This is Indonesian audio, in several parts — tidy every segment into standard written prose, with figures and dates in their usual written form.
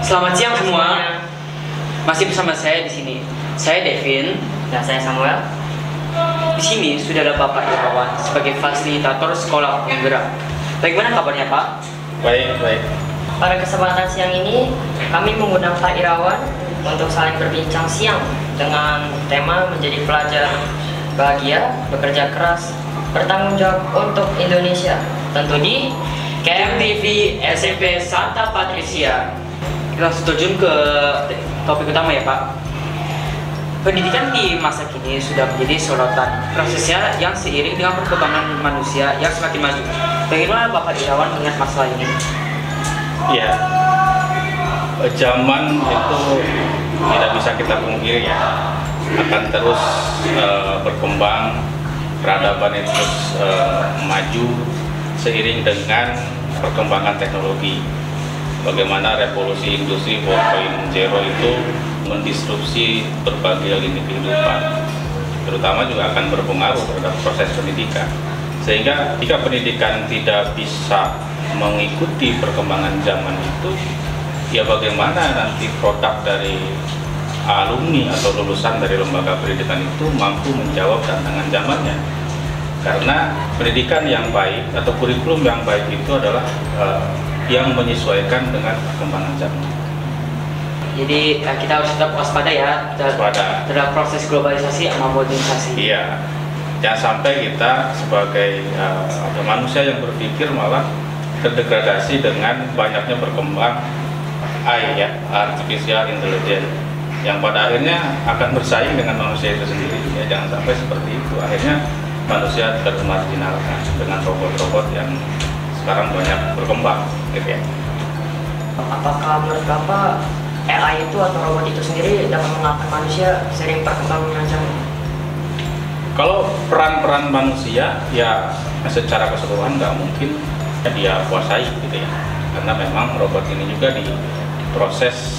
Selamat siang semua. Masih bersama saya di sini. Saya Devin Dan saya Samuel. Di sini sudah ada Bapak Irawan sebagai fasilitator sekolah penggerak. Bagaimana kabarnya Pak? Baik. Pada kesempatan siang ini, kami mengundang Pak Irawan untuk saling berbincang siang dengan tema menjadi pelajar bahagia, bekerja keras, bertanggung jawab untuk Indonesia. Tentu di KMTV SMP Santa Patricia. Kita langsung terjun ke topik utama ya Pak. Pendidikan di masa kini sudah menjadi sorotan, prosesnya yang seiring dengan perkembangan manusia yang semakin maju. Bagaimana Bapak Irawan melihat masalah ini? Ya, zaman itu tidak bisa kita pungkiri ya, akan terus berkembang, peradaban itu terus maju seiring dengan perkembangan teknologi. Bagaimana revolusi industri 4.0 itu mendisrupsi berbagai lini kehidupan, terutama juga akan berpengaruh terhadap proses pendidikan. Sehingga jika pendidikan tidak bisa mengikuti perkembangan zaman itu, ya bagaimana nanti produk dari alumni atau lulusan dari lembaga pendidikan itu mampu menjawab tantangan zamannya. Karena pendidikan yang baik atau kurikulum yang baik itu adalah yang menyesuaikan dengan perkembangan zaman. Jadi kita harus tetap waspada ya terhadap proses globalisasi sama modernisasi. Iya, jangan sampai kita sebagai manusia yang berpikir malah terdegradasi dengan banyaknya berkembang AI ya, artificial intelligence, yang pada akhirnya akan bersaing dengan manusia itu sendiri. Ya, jangan sampai seperti itu. Akhirnya manusia termarginalkan dengan robot-robot yang sekarang banyak berkembang, gitu ya. apakah menurut Bapak AI itu atau robot itu sendiri dapat mengalahkan manusia sering perkembangan zaman? Kalau peran-peran manusia ya secara keseluruhan nggak mungkin dia kuasai gitu ya, karena memang robot ini juga diproses,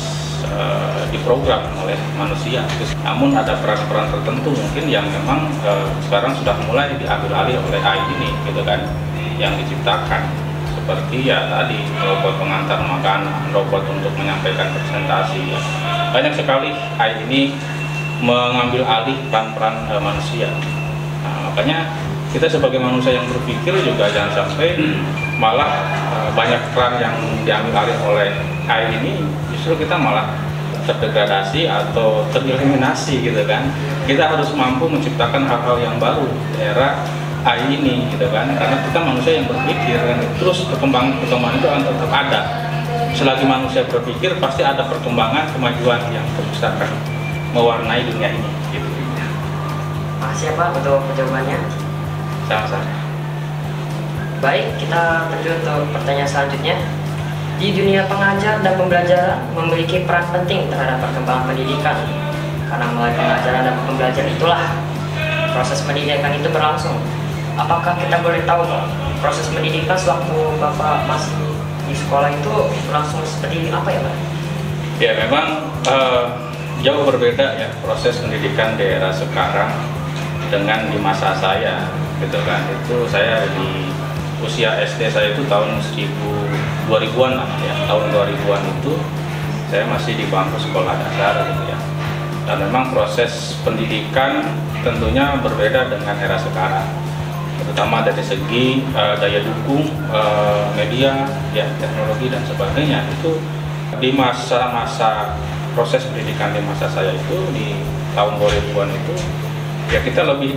diprogram oleh manusia. Namun ada peran-peran tertentu mungkin yang memang sekarang sudah mulai diambil alih oleh AI ini gitu kan, yang diciptakan, seperti ya tadi robot pengantar makanan, robot untuk menyampaikan presentasi ya. Banyak sekali AI ini mengambil alih peran-peran manusia. Nah, makanya kita sebagai manusia yang berpikir juga jangan sampai malah banyak peran yang diambil alih oleh AI ini, justru kita malah terdegradasi atau tereliminasi gitu kan. Kita harus mampu menciptakan hal-hal yang baru di era AI ini gitu kan, karena kita manusia yang berpikir kan, terus perkembangan itu akan tetap ada. Selagi manusia berpikir pasti ada perkembangan kemajuan yang terus akan mewarnai dunia ini gitu. Makasih Pak untuk jawabannya. Sama-sama. Baik, kita terjun untuk pertanyaan selanjutnya. Di dunia pengajar dan pembelajaran memiliki peran penting terhadap perkembangan pendidikan, karena melalui pengajaran dan pembelajaran itulah proses pendidikan itu berlangsung. Apakah kita boleh tahu Pak, proses pendidikan sewaktu Bapak masih di sekolah itu berlangsung seperti apa ya Pak? Ya memang jauh berbeda ya proses pendidikan di era sekarang dengan di masa saya gitu kan. Itu saya di usia SD saya itu tahun 2000-an lah ya, tahun 2000-an itu saya masih di bangku sekolah dasar gitu ya. Dan memang proses pendidikan tentunya berbeda dengan era sekarang, terutama dari segi daya dukung, media, ya, teknologi dan sebagainya. Itu di masa-masa proses pendidikan di masa saya itu di tahun 2000-an itu ya kita lebih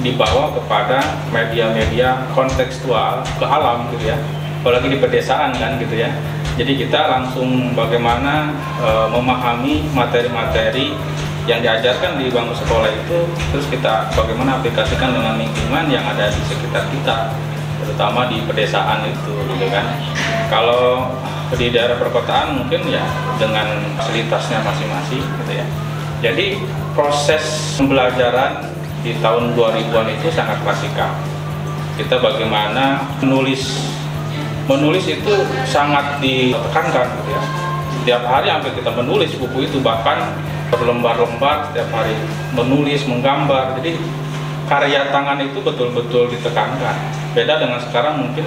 dibawa kepada media-media kontekstual ke alam gitu ya, apalagi di pedesaan kan gitu ya. Jadi kita langsung bagaimana memahami materi-materi yang diajarkan di bangku sekolah itu, terus kita bagaimana aplikasikan dengan lingkungan yang ada di sekitar kita, terutama di pedesaan itu gitu kan. Kalau di daerah perkotaan mungkin ya dengan fasilitasnya masing-masing gitu ya. Jadi proses pembelajaran di tahun 2000-an itu sangat klasikal. Kita bagaimana menulis itu sangat ditekankan gitu ya. Setiap hari sampai kita menulis buku itu, bahkan berlembar-lembar setiap hari menulis, menggambar. Jadi karya tangan itu betul-betul ditekankan. Beda dengan sekarang mungkin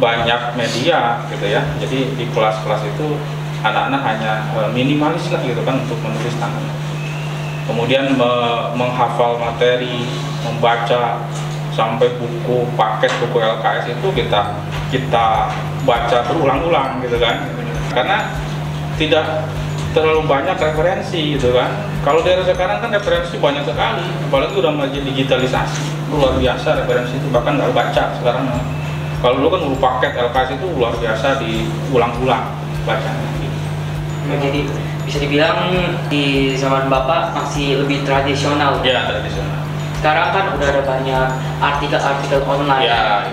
banyak media gitu ya. Jadi di kelas-kelas itu anak-anak hanya minimalis lah gitu kan untuk menulis tangan. Kemudian menghafal materi, membaca sampai paket buku LKS itu kita baca berulang-ulang gitu kan, karena tidak terlalu banyak referensi gitu kan. Kalau daerah sekarang kan referensi banyak sekali, apalagi udah mulai digitalisasi, luar biasa referensi itu, bahkan nggak baca sekarang. Kalau dulu kan guru paket LKS itu luar biasa, diulang-ulang bacanya. Jadi bisa dibilang di zaman Bapak masih lebih tradisional. Ya, tradisional. Sekarang kan udah ada banyak artikel-artikel online. Ya.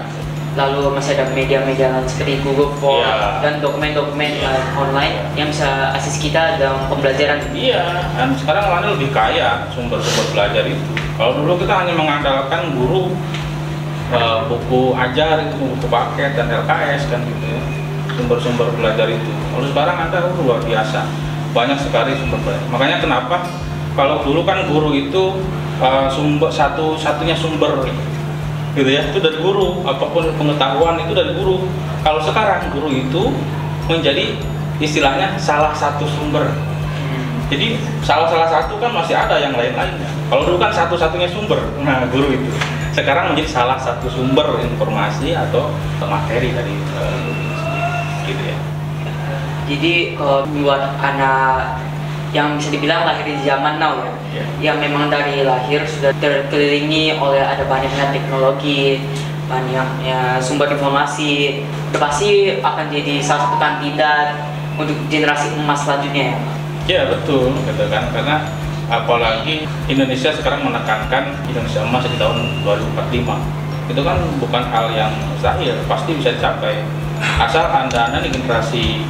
Lalu masih ada media-media lain seperti Google Form Ya. dan dokumen-dokumen online yang bisa asis kita dalam pembelajaran. Iya, dan sekarang mana lebih kaya sumber-sumber belajar itu. Kalau dulu kita hanya mengandalkan guru, buku ajar itu, buku paket dan LKS kan gitu ya, sumber-sumber belajar itu. Kalau sekarang ada luar biasa, banyak sekali sumber belajar. Makanya kenapa kalau dulu kan guru itu satu-satunya sumber gitu ya, itu dari guru, apapun pengetahuan itu dari guru. Kalau sekarang guru itu menjadi istilahnya salah satu sumber. Jadi salah satu kan masih ada yang lain-lainnya. Kalau dulu kan satu-satunya sumber, nah guru itu sekarang menjadi salah satu sumber informasi atau materi dari gitu ya. Jadi buat anak yang bisa dibilang lahir di zaman now ya, yang memang dari lahir sudah terkelilingi oleh ada banyaknya teknologi, banyaknya sumber informasi, udah pasti akan jadi salah satu kandidat untuk generasi emas selanjutnya ya. Ya betul, gitu kan, karena apalagi Indonesia sekarang menekankan Indonesia emas di tahun 2045. Itu kan bukan hal yang mustahil, pasti bisa dicapai. Asal anda di generasi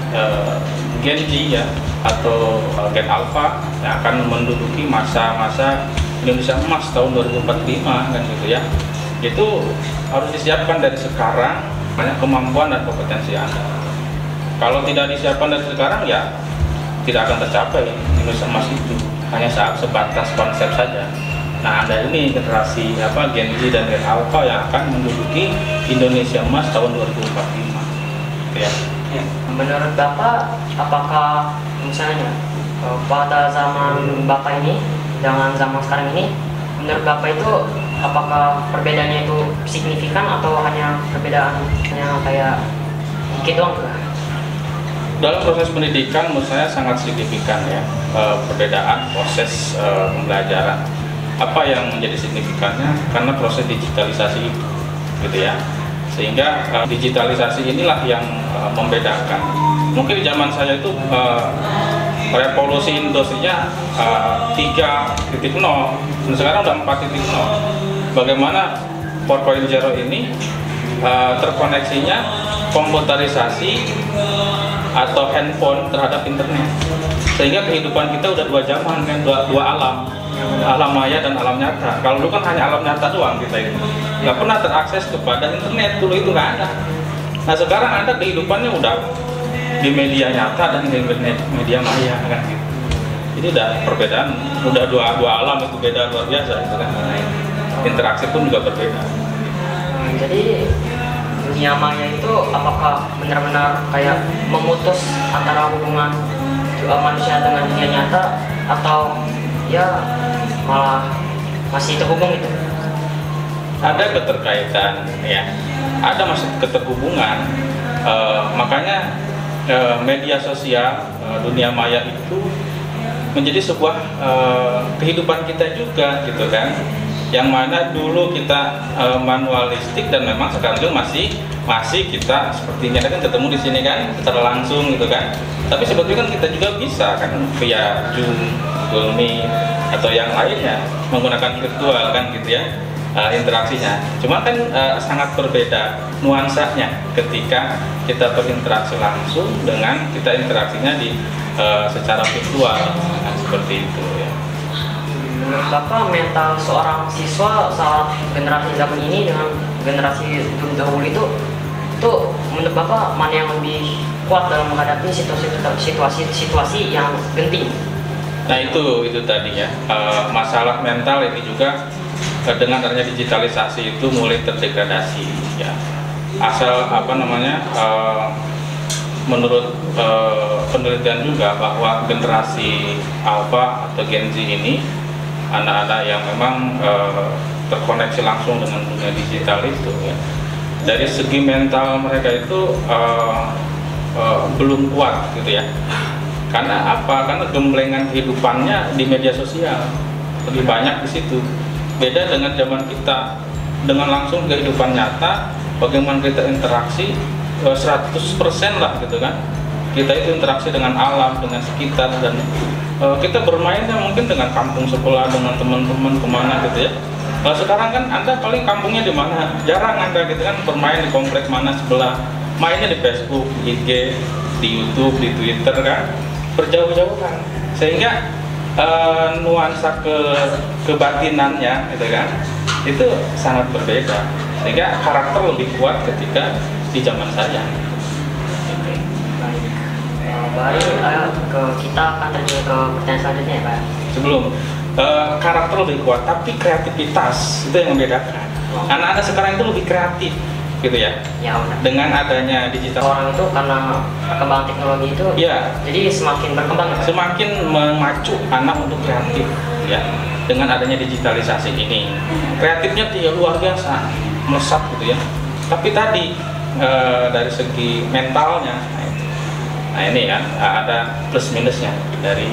Gen Z ya, atau Gen Alpha yang akan menduduki masa-masa Indonesia emas tahun 2045 kan gitu ya. Itu harus disiapkan dari sekarang, banyak kemampuan dan kompetensi anda. Kalau tidak disiapkan dari sekarang ya tidak akan tercapai Indonesia emas itu, hanya sebatas konsep saja. Nah, anda ini generasi Gen Z dan Gen Alpha yang akan menduduki Indonesia emas tahun 2045 gitu ya. Menurut Bapak, apakah misalnya pada zaman Bapak ini dengan zaman sekarang ini, menurut Bapak itu apakah perbedaannya itu signifikan atau hanya perbedaannya kayak dikit doang? Dalam proses pendidikan menurut saya sangat signifikan ya, perbedaan proses pembelajaran. Apa yang menjadi signifikannya? Karena proses digitalisasi itu gitu ya. Sehingga digitalisasi inilah yang membedakan. Mungkin di zaman saya itu revolusi industrinya 3.0 dan sekarang udah 4.0. Bagaimana 4.0 ini terkoneksinya komputerisasi atau handphone terhadap internet, sehingga kehidupan kita udah dua zaman kan, dua alam maya dan alam nyata. Kalau dulu kan hanya alam nyata doang kita ini, nggak pernah terakses kepada internet, dulu itu nggak ada. Nah sekarang ada kehidupannya udah di media nyata dan di media maya kan gitu. Jadi udah perbedaan, udah dua alam itu beda luar biasa gitu kan. Interaksi pun juga berbeda. Jadi dunia maya itu apakah benar-benar kayak memutus antara hubungan manusia dengan dunia nyata, atau ya malah masih terhubung gitu? Ada keterkaitan ya, ada masih keterhubungan. Makanya media sosial, dunia maya itu menjadi sebuah kehidupan kita juga gitu kan, yang mana dulu kita manualistik dan memang sekarang juga masih kita sepertinya kan ketemu di sini kan secara langsung gitu kan, tapi sebetulnya kan kita juga bisa kan via Zoom, Google Meet atau yang lainnya menggunakan virtual kan gitu ya, interaksinya. Cuma kan sangat berbeda nuansanya ketika kita berinteraksi langsung dengan kita interaksinya di secara virtual kan, seperti itu ya. Menurut Bapak, mental seorang siswa saat generasi zaman ini dengan generasi dahulu itu menurut Bapak mana yang lebih kuat dalam menghadapi situasi yang genting? Nah itu tadi ya, masalah mental ini juga dengan adanya digitalisasi itu mulai terdegradasi ya. Asal menurut penelitian juga bahwa generasi Alpha atau Gen Z ini anak-anak yang memang terkoneksi langsung dengan dunia digital itu ya, dari segi mental mereka itu belum kuat gitu ya. Karena apa? Karena gemblengan kehidupannya di media sosial lebih banyak di situ. Beda dengan zaman kita, dengan langsung kehidupan nyata, bagaimana kita interaksi 100% lah gitu kan. Kita itu interaksi dengan alam, dengan sekitar, dan kita bermainnya mungkin dengan kampung sebelah, dengan teman-teman kemana gitu ya. Kalau sekarang kan Anda paling kampungnya di mana? Jarang Anda gitu kan bermain di komplek mana sebelah. Mainnya di Facebook, di IG, di YouTube, di Twitter kan, berjauh-jauhan. Sehingga nuansa kebatinannya gitu kan, itu sangat berbeda. Sehingga karakter lebih kuat ketika di zaman saya. Baik, kita akan terjun ke pertanyaan selanjutnya ya Pak. Sebelum karakter lebih kuat, tapi kreativitas itu yang membedakan. Anak-anak sekarang itu lebih kreatif, gitu ya. Ya benar. Dengan adanya digital. Orang itu karena perkembangan teknologi itu, ya, jadi semakin berkembang. Ya, Pak? Semakin memacu anak untuk kreatif, ya. Dengan adanya digitalisasi ini, kreatifnya dia luar biasa, melesat gitu ya. Tapi tadi dari segi mentalnya, nah ini kan ada plus minusnya dari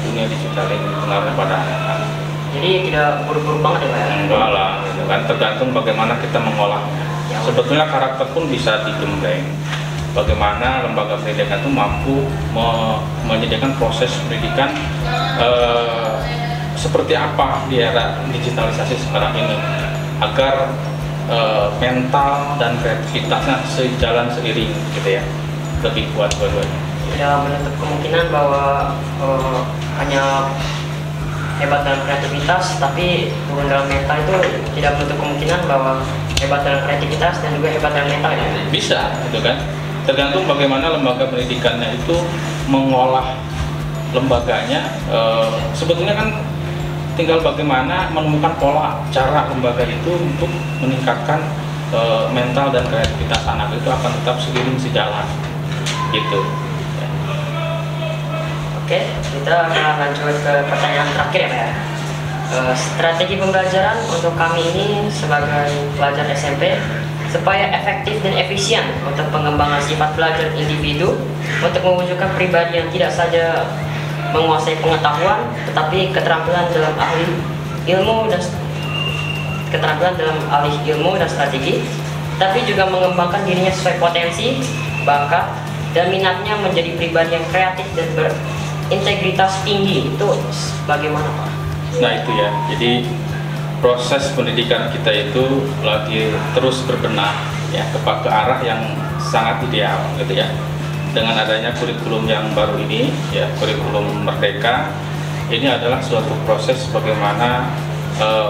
dunia digital ini pengaruhnya pada anak-anak. Jadi tidak buru-buru banget ya Pak? Enggak lah, gitu kan, tergantung bagaimana kita mengolahnya. Ya, sebetulnya karakter pun bisa digembleng. Bagaimana lembaga pendidikan itu mampu menyediakan proses pendidikan seperti apa di era digitalisasi sekarang ini, agar mental dan kreativitasnya sejalan seiring gitu ya, lebih kuat dua-duanya. Tidak menutup kemungkinan bahwa hanya hebat dalam kreativitas tapi turun dalam mental itu tidak menutup kemungkinan bahwa hebat dalam kreativitas dan juga hebat dalam mental ya? Bisa gitu kan, tergantung bagaimana lembaga pendidikannya itu mengolah lembaganya. Sebetulnya kan tinggal bagaimana menemukan pola cara lembaga itu untuk meningkatkan mental dan kreativitas anak itu akan tetap seiring sejalan gitu. Oke, kita akan lanjut ke pertanyaan terakhir ya Pak ya. Strategi pembelajaran untuk kami ini sebagai pelajar SMP supaya efektif dan efisien untuk pengembangan sifat belajar individu untuk mewujudkan pribadi yang tidak saja menguasai pengetahuan tetapi keterampilan dalam ahli ilmu dan strategi, tapi juga mengembangkan dirinya sesuai potensi, bakat, dan minatnya menjadi pribadi yang kreatif dan berintegritas tinggi. Itu bagaimana Pak? Nah itu ya, jadi proses pendidikan kita itu lagi terus berbenah ya ke arah yang sangat ideal gitu ya. Dengan adanya kurikulum yang baru ini ya, kurikulum Merdeka, ini adalah suatu proses bagaimana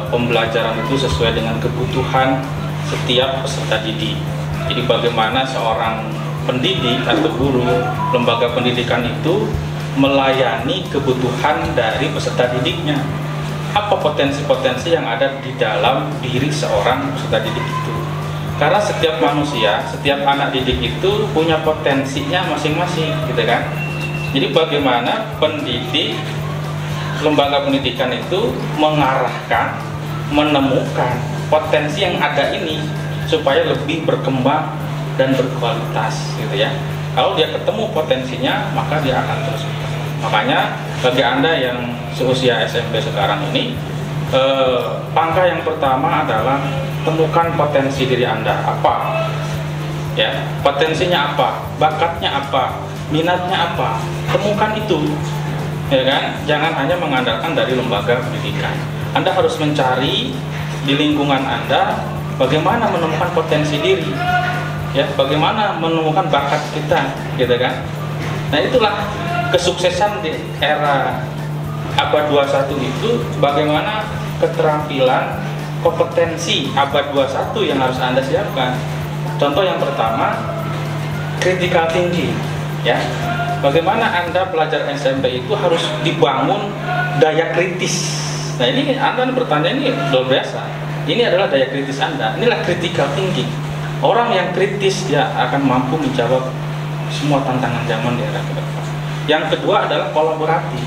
pembelajaran itu sesuai dengan kebutuhan setiap peserta didik. Jadi bagaimana seorang pendidik atau guru lembaga pendidikan itu melayani kebutuhan dari peserta didiknya. Apa potensi-potensi yang ada di dalam diri seorang peserta didik itu? Karena setiap manusia, setiap anak didik itu punya potensinya masing-masing, gitu kan? Jadi bagaimana pendidik, lembaga pendidikan itu mengarahkan, menemukan potensi yang ada ini supaya lebih berkembang dan berkualitas, gitu ya. Kalau dia ketemu potensinya, maka dia akan terus. Makanya bagi Anda yang seusia SMP sekarang ini, langkah yang pertama adalah temukan potensi diri Anda apa, ya, potensinya apa, bakatnya apa, minatnya apa, temukan itu, ya kan? Jangan hanya mengandalkan dari lembaga pendidikan. Anda harus mencari di lingkungan Anda bagaimana menemukan potensi diri, ya, bagaimana menemukan bakat kita, gitu kan? Nah itulah kesuksesan di era abad 21 itu, bagaimana keterampilan, kompetensi abad 21 yang harus Anda siapkan. Contoh yang pertama, critical thinking, ya. Bagaimana Anda pelajar SMP itu harus dibangun daya kritis. Nah ini Anda bertanya, ini luar biasa. Ini adalah daya kritis Anda. Inilah critical thinking. Orang yang kritis dia akan mampu menjawab semua tantangan zaman di era ke depan. Yang kedua adalah kolaboratif.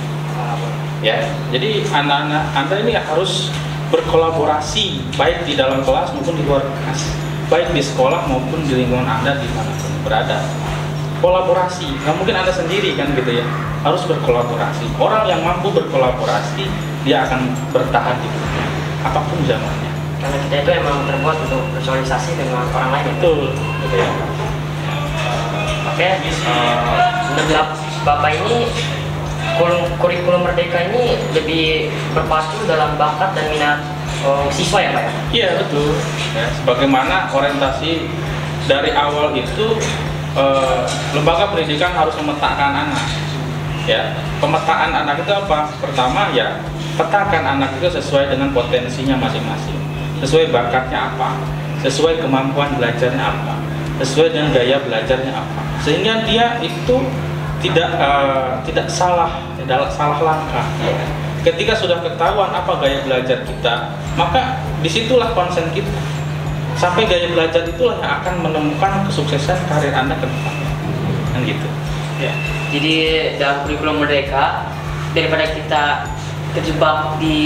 Ya, jadi anak-anak Anda ini harus berkolaborasi baik di dalam kelas maupun di luar kelas, baik di sekolah maupun di lingkungan Anda dimanapun berada. Kolaborasi, nggak mungkin Anda sendiri kan gitu ya, harus berkolaborasi. Orang yang mampu berkolaborasi dia akan bertahan di dunia apapun zamannya. Karena kita itu emang terbuat untuk bersosialisasi dengan orang lain. Betul, gitu ya. Oke, menurut Bapak ini kurikulum Merdeka ini lebih berpacu dalam bakat dan minat siswa ya Pak ya? Iya betul. Ya, sebagaimana orientasi dari awal itu lembaga pendidikan harus memetakan anak. Ya, pemetaan anak itu apa? Pertama ya, petakan anak itu sesuai dengan potensinya masing-masing, sesuai bakatnya apa, sesuai kemampuan belajarnya apa, sesuai dengan gaya belajarnya apa, sehingga dia itu tidak salah langkah. Ketika sudah ketahuan apa gaya belajar kita, maka disitulah konsen kita. Sampai gaya belajar itulah yang akan menemukan kesuksesan karir Anda ke depan. Kan gitu. Ya. Jadi dalam kurikulum Merdeka, daripada kita terjebak di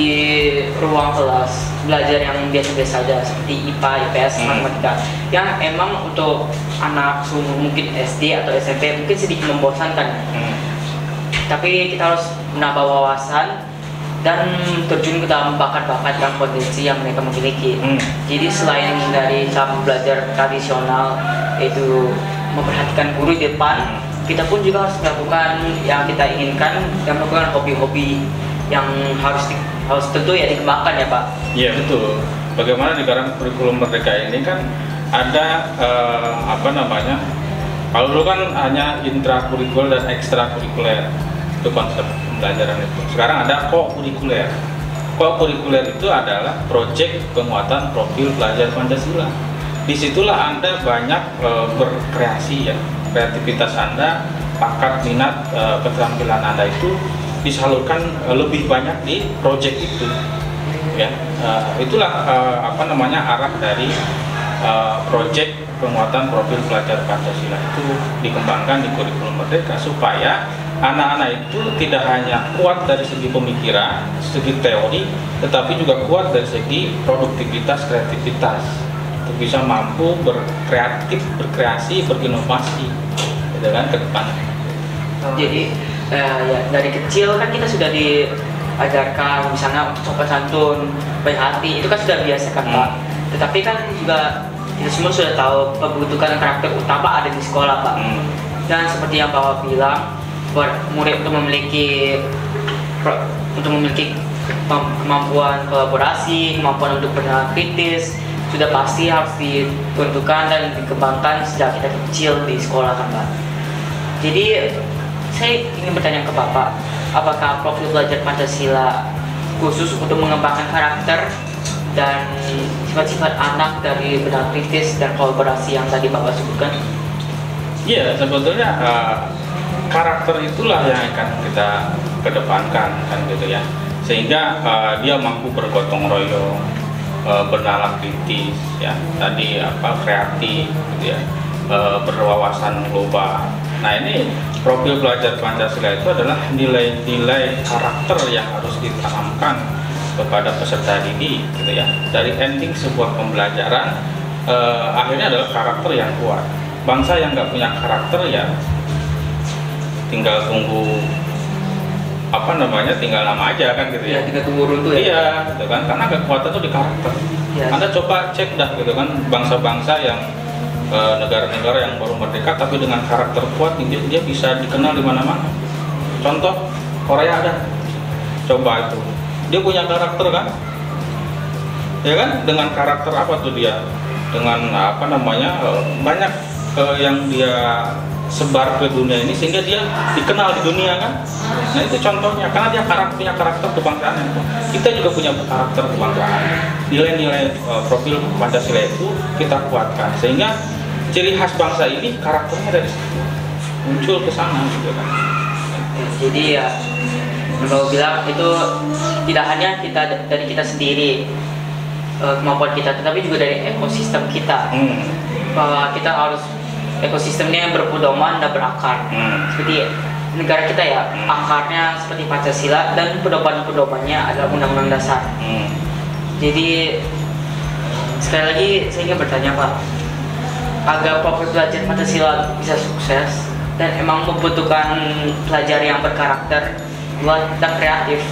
ruang kelas belajar yang biasa-biasa saja seperti IPA, IPS, matematika, yang emang untuk anak seumur mungkin SD atau SMP mungkin sedikit membosankan. Tapi kita harus menambah wawasan dan terjun ke dalam bakat-bakat dan potensi yang mereka miliki. Jadi selain dari cara belajar tradisional, yaitu memperhatikan guru di depan, kita pun juga harus melakukan yang kita inginkan dan melakukan hobi-hobi yang harus tentu ya dikembangkan ya Pak. Iya betul. Bagaimana di dalam kurikulum Merdeka ini kan ada kalau dulu kan hanya intrakurikuler dan ekstrakurikuler, itu konsep pembelajaran itu. Sekarang ada co-kurikuler. Co-kurikuler itu adalah proyek penguatan profil pelajar Pancasila. Disitulah Anda banyak berkreasi ya, kreativitas Anda, bakat, minat, keterampilan Anda itu disalurkan lebih banyak di proyek itu. Ya, itulah arah dari proyek penguatan profil pelajar Pancasila itu dikembangkan di kurikulum Merdeka supaya anak-anak itu tidak hanya kuat dari segi pemikiran, segi teori, tetapi juga kuat dari segi produktivitas, kreativitas, untuk bisa mampu berkreasi, berinovasi, gitu kan ke depan. Jadi ya, dari kecil kan kita sudah diajarkan misalnya sopan santun, baik hati, itu kan sudah biasa kan Pak. Tetapi kan juga kita semua sudah tahu pembentukan karakter utama ada di sekolah Pak. Dan seperti yang Bapak bilang, murid untuk memiliki kemampuan kolaborasi, kemampuan untuk berpikir kritis sudah pasti harus ditentukan dan dikembangkan sejak kita kecil di sekolah kan Pak. Jadi saya ingin bertanya ke Bapak, apakah profil belajar Pancasila khusus untuk mengembangkan karakter dan sifat-sifat anak dari berpikir kritis dan kolaborasi yang tadi Bapak sebutkan? Iya, sebetulnya karakter itulah yang akan kita kedepankan kan gitu ya, sehingga dia mampu bergotong royong, bernalar kritis ya, tadi kreatif gitu ya, berwawasan global. Nah ini profil belajar Pancasila itu adalah nilai-nilai karakter yang harus ditanamkan kepada peserta didik gitu ya. Dari ending sebuah pembelajaran akhirnya adalah karakter yang kuat. Bangsa yang nggak punya karakter ya tinggal tunggu tinggal nama aja kan gitu ya. Tinggal tunggu runtuh ya. Iya, gitu kan, karena kekuatan itu di karakter. Yes. Anda coba cek dah gitu kan, bangsa-bangsa yang negara-negara yang baru merdeka tapi dengan karakter kuat dia bisa dikenal di mana-mana. Contoh Korea ada. Coba itu. Dia punya karakter kan? Ya kan? Dengan karakter apa tuh dia? Dengan banyak yang dia sebar ke dunia ini sehingga dia dikenal di dunia kan. Nah itu contohnya, karena dia punya karakter kebangsaan itu. Kita juga punya karakter kebangsaan. Nilai-nilai profil Pancasila itu kita kuatkan sehingga ciri khas bangsa ini karakternya dari situ muncul ke sana gitu kan. Jadi ya Bapak bilang itu tidak hanya dari kita sendiri kemampuan kita, tetapi juga dari ekosistem kita. Bahwa kita harus ekosistemnya berpedoman dan berakar. Seperti negara kita ya, akarnya seperti Pancasila dan pedoman-pedomannya adalah Undang-Undang Dasar. Jadi sekali lagi saya ingin bertanya Pak, agar proses belajar Pancasila bisa sukses dan emang membutuhkan pelajar yang berkarakter kuat dan kreatif.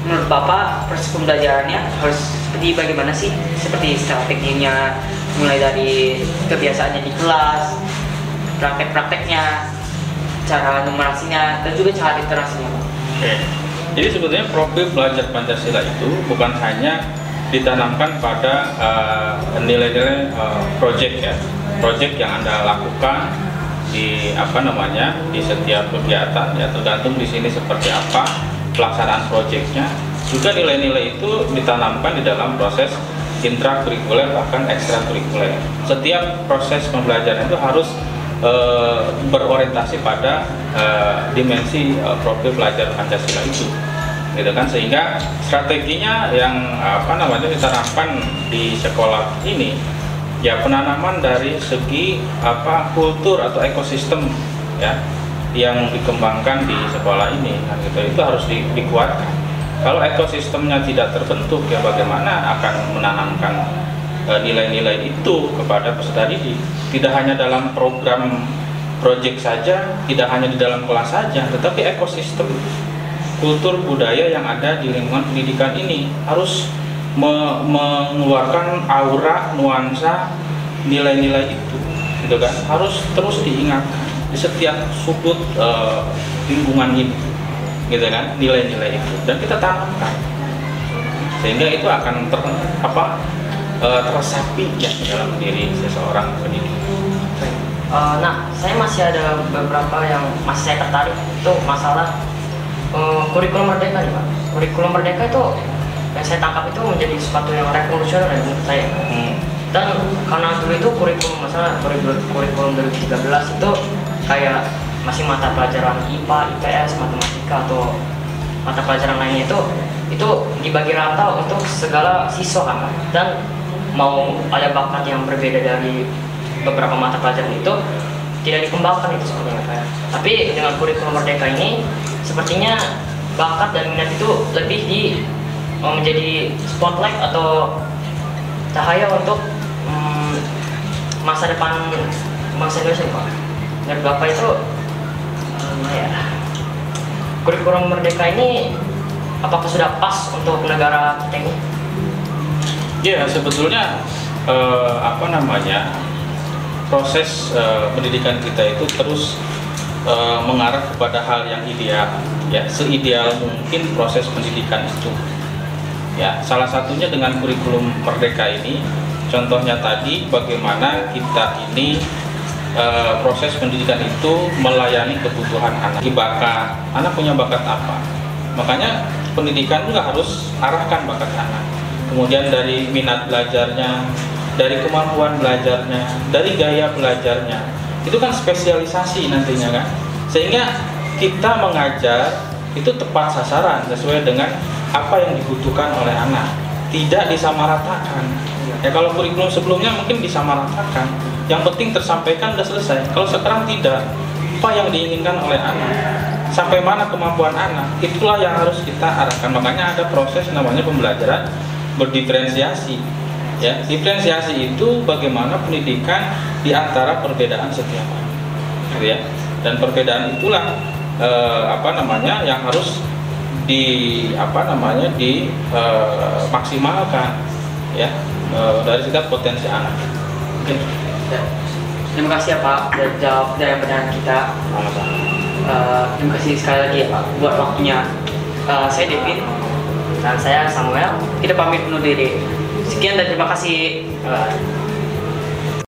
Menurut Bapak proses pembelajarannya harus seperti bagaimana sih? Seperti strateginya, mulai dari kebiasaannya di kelas, praktek-prakteknya, cara numerasinya, dan juga cara literasinya Pak. Oke. Jadi sebetulnya profil belajar Pancasila itu bukan hanya ditanamkan pada nilai-nilai project ya, project yang Anda lakukan di di setiap kegiatan ya, tergantung di sini seperti apa pelaksanaan proyeknya. Juga nilai-nilai itu ditanamkan di dalam proses intrakurikuler bahkan ekstrakurikuler. Setiap proses pembelajaran itu harus berorientasi pada dimensi profil belajar Pancasila itu, gitu kan, sehingga strateginya yang ditanamkan di sekolah ini ya penanaman dari segi kultur atau ekosistem ya yang dikembangkan di sekolah ini, kan, gitu. Itu harus dikuatkan. Kalau ekosistemnya tidak terbentuk ya bagaimana akan menanamkan nilai-nilai itu kepada peserta didik, tidak hanya dalam program proyek saja, tidak hanya di dalam kelas saja, tetapi ekosistem kultur budaya yang ada di lingkungan pendidikan ini harus mengeluarkan aura, nuansa, nilai-nilai itu, gitu kan, harus terus diingatkan di setiap sudut lingkungan ini, gitu kan, nilai-nilai itu, dan kita tanamkan sehingga itu akan tersapi ya dalam diri seseorang pendidik. Nah, saya masih ada beberapa yang masih saya tertarik, itu masalah kurikulum merdeka nih Pak. Kurikulum merdeka itu yang saya tangkap itu menjadi sesuatu yang revolusioner menurut saya. Dan karena dulu itu kurikulum 2013 itu kayak masih mata pelajaran IPA, IPS, matematika atau mata pelajaran lainnya itu dibagi rata untuk segala siswa kan. Dan mau ada bakat yang berbeda dari beberapa mata pelajaran itu tidak dikembangkan itu sepertinya Pak. Tapi dengan kurikulum merdeka ini sepertinya bakat dan minat itu lebih menjadi spotlight atau cahaya untuk masa depan bangsa Indonesia Pak. Menurut Bapak itu kurikulum merdeka ini apakah sudah pas untuk negara kita ini? Ya sebetulnya proses pendidikan kita itu terus mengarah kepada hal yang ideal ya, seideal mungkin proses pendidikan itu ya. Salah satunya dengan kurikulum merdeka ini, contohnya tadi bagaimana kita ini proses pendidikan itu melayani kebutuhan anak, anak punya bakat apa, makanya pendidikan juga harus arahkan bakat anak, kemudian dari minat belajarnya, dari kemampuan belajarnya, dari gaya belajarnya, itu kan spesialisasi nantinya kan, sehingga kita mengajar itu tepat sasaran sesuai dengan apa yang dibutuhkan oleh anak, tidak disamaratakan ya. Kalau kurikulum sebelumnya mungkin disamaratakan, yang penting tersampaikan udah selesai. Kalau sekarang tidak, apa yang diinginkan oleh anak, sampai mana kemampuan anak, itulah yang harus kita arahkan. Makanya ada proses namanya pembelajaran berdiferensiasi ya. Diferensiasi itu bagaimana pendidikan di antara perbedaan setiap anak, gitu ya. Dan perbedaan itulah yang harus dimaksimalkan ya, dari setiap potensi anak. Oke. Ya. Terima kasih ya Pak sudah jawab dari pertanyaan kita. Terima kasih sekali lagi ya Pak buat waktunya. Saya Devin dan saya Samuel. Kita pamit undur diri. Sekian dan terima kasih.